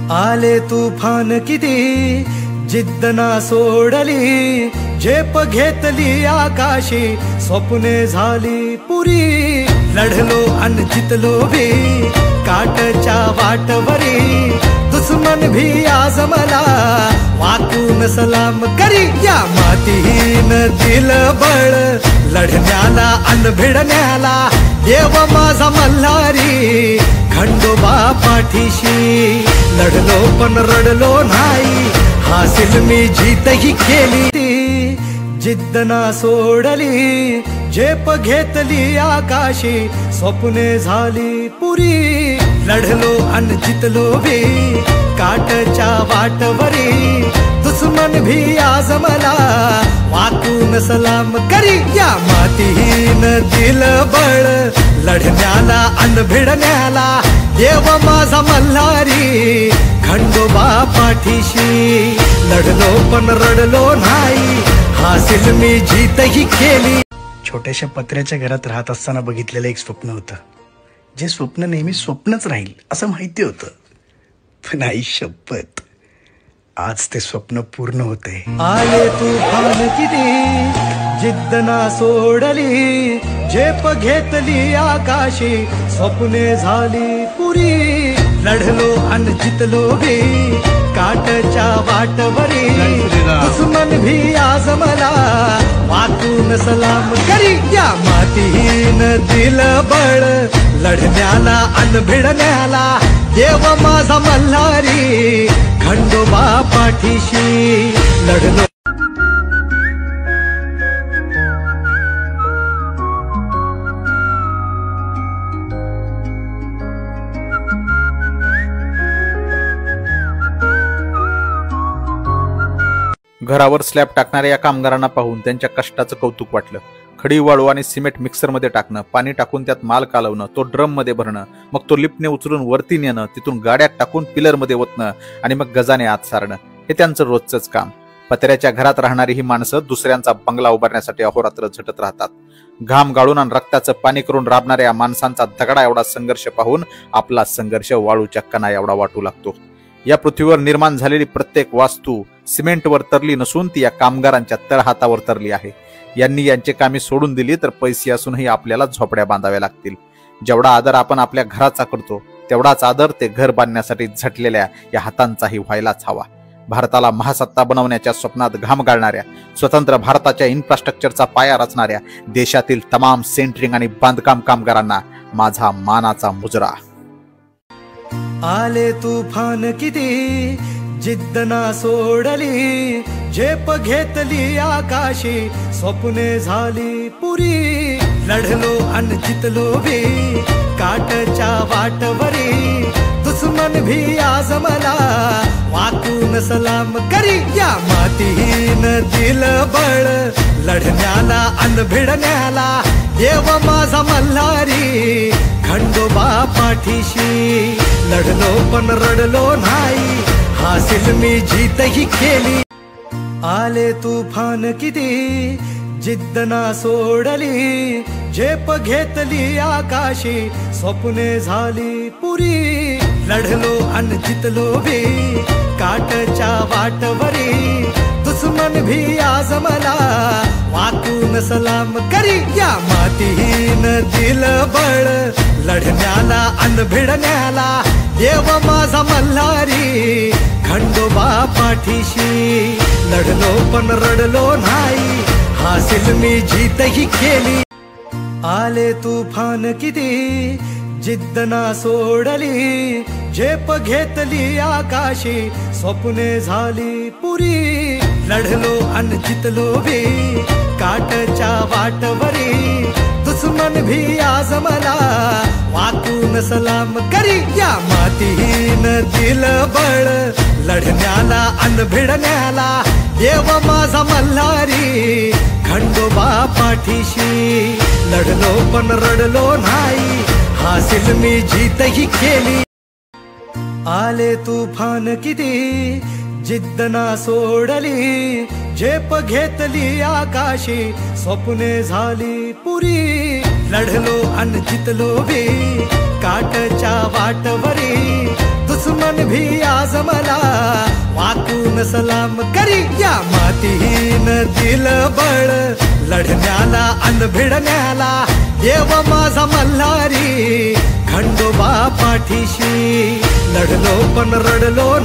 आले तुफान किती जिद्द ना सोडली, झेप घेतली आकाशी, स्वप्ने झाली पुरी। लढलो अन जितलो भी काटच्या वाटवरी, दुश्मन भी आज मला वाकून सलाम करी। या मातीहीन दिल बळ लढण्याला अन भिडण्याला, देव माझा मल्हारी खंडोबा पाठीशी। लढलो पण रडलो नाही, हासिल मी जीतही केली। जिद्द ना सोडली, झेप घेतली आकाशी, स्वप्ने झाली पुरी। लढलो अन जितलो भी काटच्या वाटवरी, दुश्मन भी आज मला वाकून सलाम करी। या मातीहीन दिल बळ लढण्याला अन भिडण्याला, देव माझा मल्हारी खंडोबा पाठीशी। लढलो पण रडलो नाही, हासिल मी जीतही केली। छोट्याशा पत्र्याच्या घरात राहत असताना बघितलेलं एक स्वप्न होतं, जे स्वप्न नेहमी स्वप्नच राहील असं माहिती होतं, पण आई शपथ आज ते स्वप्न पूर्ण होते। आले तुफान किती जिद्द ना सोडली, झेप घेतली आकाशी, स्वप्ने झाली पुरी। लढलो अन जितलो भी काटच्या वाटवरी, दुश्मन भी आज मला वाकून सलाम करी। या मातीहीन दिल बळ लढण्याला अन भिडण्याला, देव माझा मल्हारी खंडोबा पाठीशी। लढलो घरावर स्लॅब टाकणाऱ्या या कामगारांना पाहून त्यांच्या कष्टाचं कौतुक वाटलं। खडी वाळू आणि सिमेंट मिक्सरमध्ये टाकणं, पाणी टाकून त्यात माल कालवणं, तो ड्रम मध्ये भरणं, मग तो लिफ्टने उचलून वरती नेणं, तिथून गाड्यात टाकून पिलर मध्ये ओतणं आणि मग गजाने आत सारणं, हे त्यांचं रोजचंच काम। पत्र्याच्या घरात राहणारी ही माणसं दुसऱ्यांचा बंगला उभारण्यासाठी अहोरात्र झटत राहतात। घाम गाळून आणि रक्ताचं पाणी करून राबणाऱ्या माणसांचा दगडा एवढा संघर्ष पाहून आपला संघर्ष वाळूच्या कणा एवढा वाटू लागतो। या पृथ्वीवर निर्माण झालेली प्रत्येक वास्तू सिमेंटवर तरली नसून ती या कामगारांच्या तळहातावर तरली आहे। यांनी यांची कामे सोडून दिली तर पैसे असूनही आपल्याला झोपड्या बांधाव्या लागतील। जेवढा आदर आपण आपल्या घराचा करतो, तेवढाच आदर ते घर बांधण्यासाठी झटलेल्या या हातांचाही व्हायलाच हवा। भारताला महासत्ता बनवण्याच्या स्वप्नात घाम गाळणाऱ्या, स्वतंत्र भारताच्या इन्फ्रास्ट्रक्चरचा पाया रचणाऱ्या देशातील तमाम सेंटरिंग आणि बांधकाम कामगारांना माझा मानाचा मुजरा। आले तुफान किती जिद्द ना सोडली, झेप घेतली आकाशी, स्वप्ने झाली पुरी। लढलो अन जितलो भी काटच्या वाटवरी, दुश्मन भी आज मला वाकून सलाम करी। या मातीहीन दिल बळ लढण्याला अन भिडण्याला, देव माझा मल्हारी खंडोबा पाठीशी। लढलो पण रडलो नाही, हासिल मी जीतही केली। आले तुफान किती जिद्द ना सोडली, झेप घेतली आकाशी, स्वप्ने झाली पुरी। लढलो अन जितलो भी काटच्या वाटवरी, दुश्मन भी आज मला वाकून सलाम करी। या मातीहीन दिल बळ लढण्याला अन भिडण्याला, देव माझा मल्हारी खंडोबा पाठीशी। लढलो पण रडलो नाही, हासिल मी जीतही केली। आले तुफान किती जिद्द ना सोडली, झेप घेतली आकाशी, स्वप्ने झाली पुरी। लढलो अन जितलो भी काटच्या वाटवरी, दुश्मन भी आज मला वाकून सलाम करी। या मातीहीन दिल बळ लढण्याला अन भिडण्याला, देव माझा मल्हारी खंडोबा पाठीशी। लढलो पण रडलो नाही, हासिल मी जीतही केली। आले तुफान किती जिद्द ना सोडली, झेप घेतली आकाशी, स्वप्ने झाली पुरी। लढलो अन जितलो भी काटच्या वाटवरी, दुश्मन म्हणून भी आज मला वाकून सलाम करी. या मातीहीन दिलं बळ लढण्याला अन भिडण्याला, देव माझा मल्हारी खंडोबा पाठीशी. लढलो पण रडलो